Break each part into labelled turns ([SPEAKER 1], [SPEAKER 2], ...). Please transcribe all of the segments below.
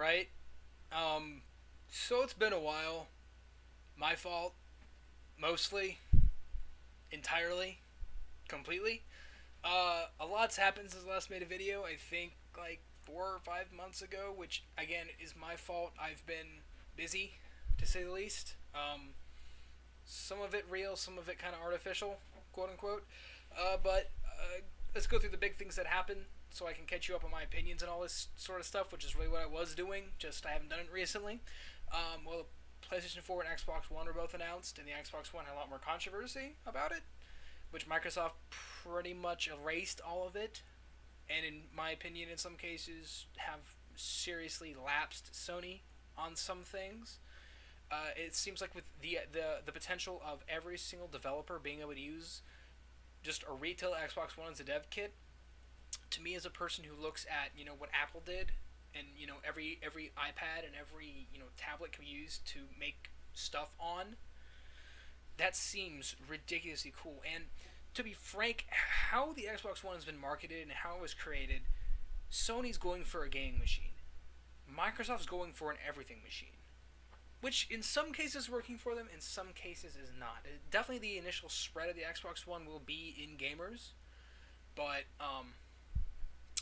[SPEAKER 1] right? So it's been a while. My fault, mostly, entirely, completely. A lot's happened since I last made a video. I think like 4 or 5 months ago, which again is my fault. I've been busy, to say the least. Some of it real, some of it kind of artificial, quote unquote. But let's go through the big things that happened so I can catch you up on my opinions and all this sort of stuff, which is really what I was doing. Just I haven't done it recently. Well, PlayStation 4 and Xbox One were both announced, and the Xbox One had a lot more controversy about it, which Microsoft pretty much erased all of it, and in my opinion, in some cases, have seriously lapsed Sony on some things. It seems like with the potential of every single developer being able to use just a retail Xbox One as a dev kit, to me as a person who looks at what Apple did, and every iPad and every tablet can be used to make stuff on, that seems ridiculously cool. And to be frank, how the Xbox One has been marketed and how it was created, Sony's going for a gaming machine. Microsoft's going for an everything machine, which in some cases is working for them, in some cases is not. Definitely the initial spread of the Xbox One will be in gamers, but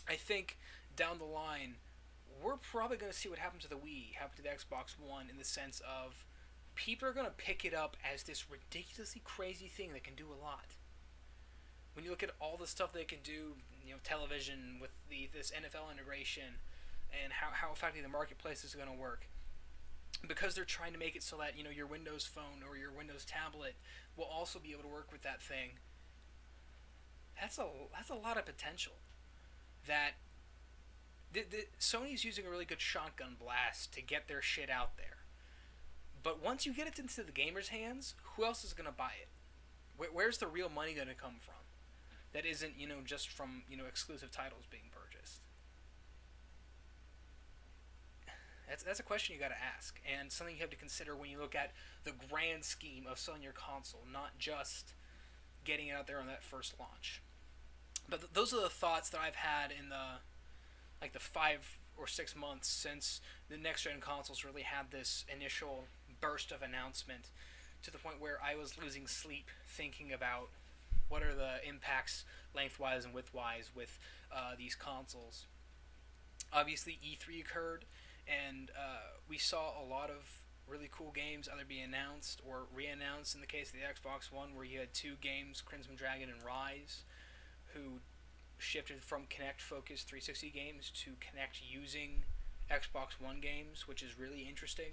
[SPEAKER 1] I think down the line we're probably going to see what happened to the Wii, happen to the Xbox One, in the sense of people are going to pick it up as this ridiculously crazy thing that can do a lot. When you look at all the stuff they can do, television with this NFL integration, and how effectively the marketplace is going to work, because they're trying to make it so that your Windows phone or your Windows tablet will also be able to work with that thing. That's a lot of potential. That Sony's using a really good shotgun blast to get their shit out there. But once you get it into the gamers' hands, who else is going to buy it? Where's the real money going to come from? That isn't just from exclusive titles being purchased. That's a question you got to ask, and something you have to consider when you look at the grand scheme of selling your console, not just getting it out there on that first launch. But those are the thoughts that I've had in the 5 or 6 months since the next gen consoles really had this initial burst of announcement, to the point where I was losing sleep thinking about what are the impacts lengthwise and widthwise with these consoles. Obviously, E3 occurred, and we saw a lot of really cool games either be announced or re-announced. In the case of the Xbox One, where you had two games, Crimson Dragon and Rise, who shifted from Kinect-focused 360 games to Kinect using Xbox One games, which is really interesting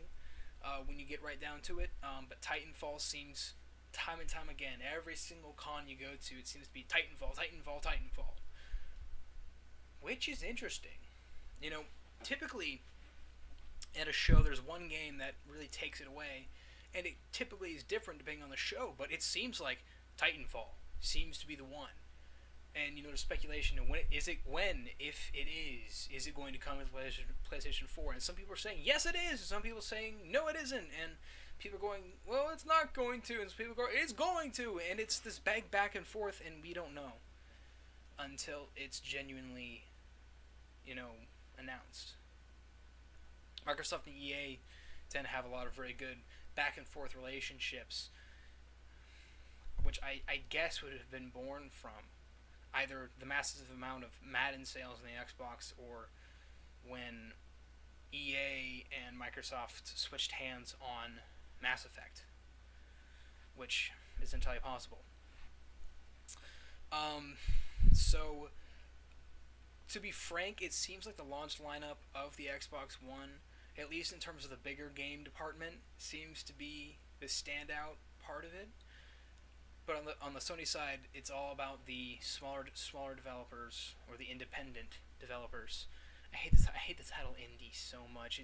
[SPEAKER 1] when you get right down to it. But Titanfall seems, time and time again, every single con you go to, it seems to be Titanfall, Titanfall, Titanfall. Which is interesting. Typically at a show there's one game that really takes it away, and it typically is different depending on the show, but it seems like Titanfall seems to be the one. And there's speculation of if it is it going to come with PlayStation 4? And some people are saying yes, it is. And some people are saying no, it isn't. And people are going, well, it's not going to. And some people go, it's going to. And it's this back and forth, and we don't know until it's genuinely, announced. Microsoft and EA tend to have a lot of very good back and forth relationships, which I guess would have been born from either the massive amount of Madden sales in the Xbox, or when EA and Microsoft switched hands on Mass Effect, which is entirely possible. So, to be frank, it seems like the launch lineup of the Xbox One, at least in terms of the bigger game department, seems to be the standout part of it. But on the Sony side, it's all about the smaller developers, or the independent developers. I hate the title indie so much.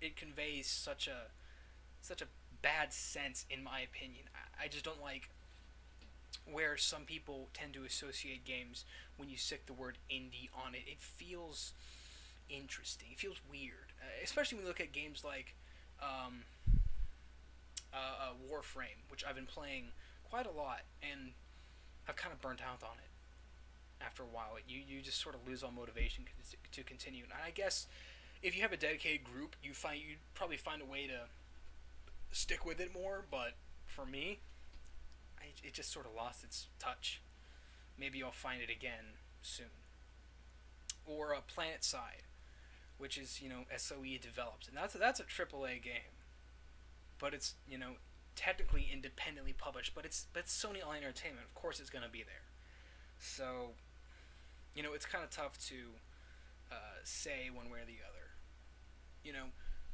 [SPEAKER 1] It conveys such a bad sense, in my opinion. I just don't like where some people tend to associate games when you stick the word indie on it. It feels interesting. It feels weird, especially when you look at games like Warframe, which I've been playing quite a lot, and I've kind of burnt out on it after a while. You just sort of lose all motivation to continue. And I guess if you have a dedicated group, you probably find a way to stick with it more. But for me, it just sort of lost its touch. Maybe I'll find it again soon. Or Planet Side, which is SOE developed, and that's a AAA game, but it's technically independently published, but it's Sony Online Entertainment. Of course, it's gonna be there. So it's kind of tough to say one way or the other. You know,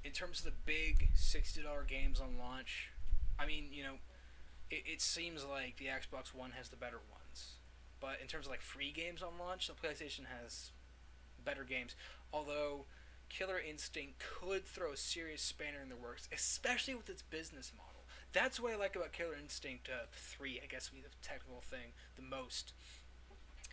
[SPEAKER 1] in terms of the big $60 games on launch, I mean, it seems like the Xbox One has the better ones. But in terms of like free games on launch, the PlayStation has better games. Although Killer Instinct could throw a serious spanner in the works, especially with its business model. That's what I like about Killer Instinct 3, I guess would be the technical thing the most,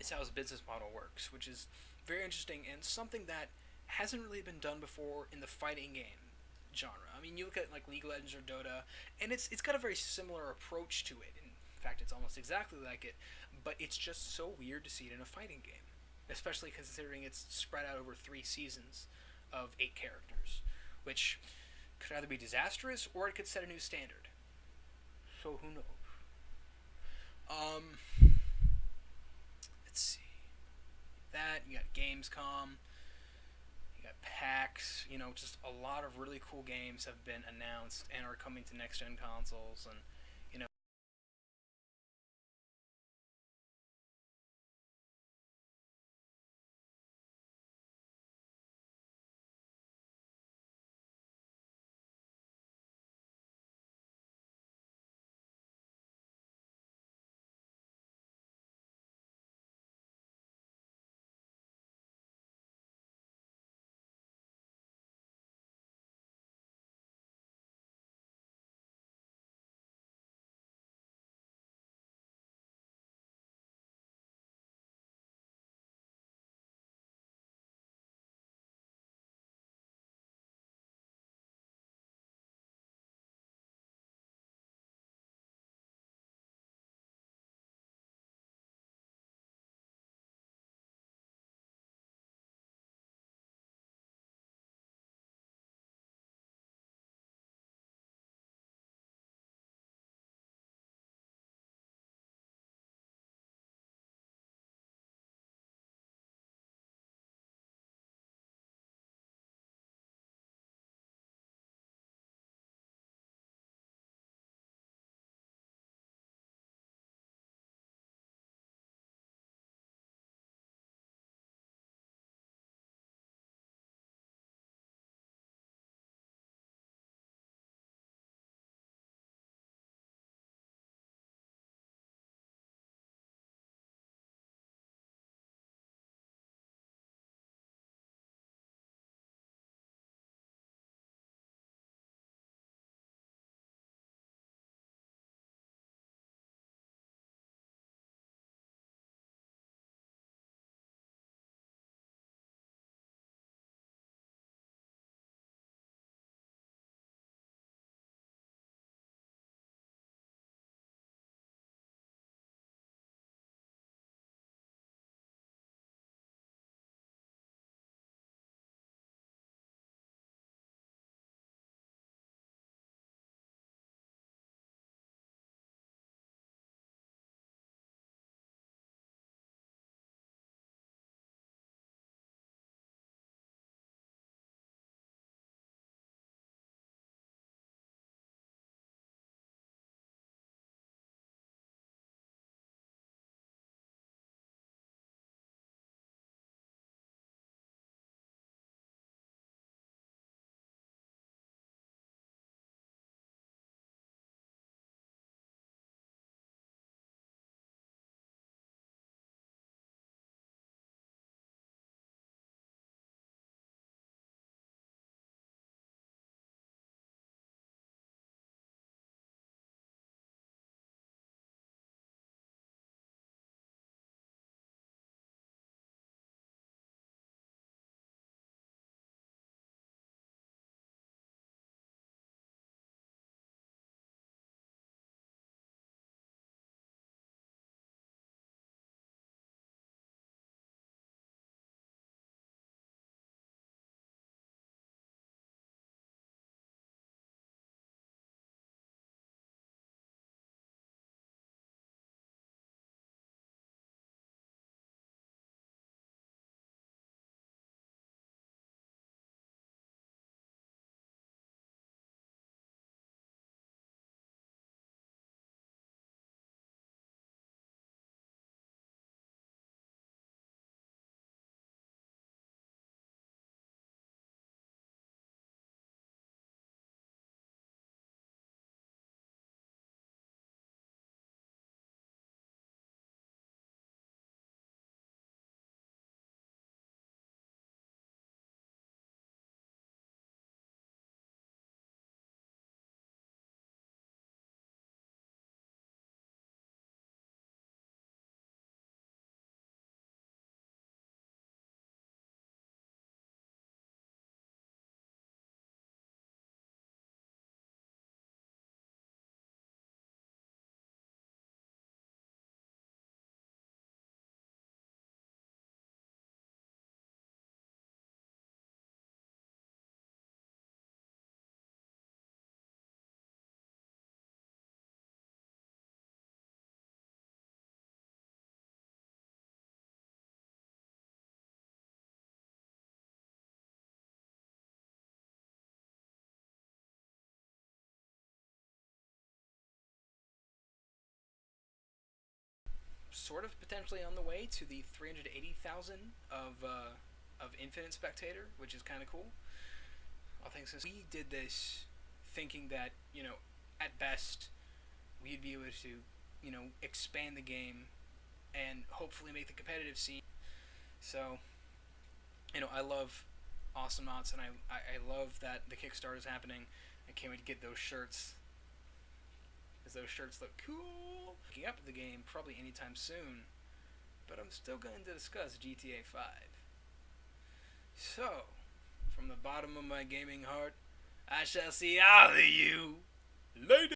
[SPEAKER 1] is how its business model works, which is very interesting and something that hasn't really been done before in the fighting game genre. I mean, you look at like League of Legends or Dota, and it's got a very similar approach to it. In fact, it's almost exactly like it, but it's just so weird to see it in a fighting game, especially considering it's spread out over 3 seasons of 8 characters, which could either be disastrous or it could set a new standard. So who knows? Um, let's see. That you got Gamescom, you got PAX. Just a lot of really cool games have been announced and are coming to next gen consoles, and sort of potentially on the way to the 380,000 of Infinite Spectator, which is kind of cool. I think since we did this thinking that, at best, we'd be able to, expand the game and hopefully make the competitive scene. So, I love AWESOMENAUTS, and I love that the Kickstarter is happening. I can't wait to get those shirts, because those shirts look cool. Picking up the game probably anytime soon, but I'm still going to discuss GTA 5. So, from the bottom of my gaming heart, I shall see all of you later.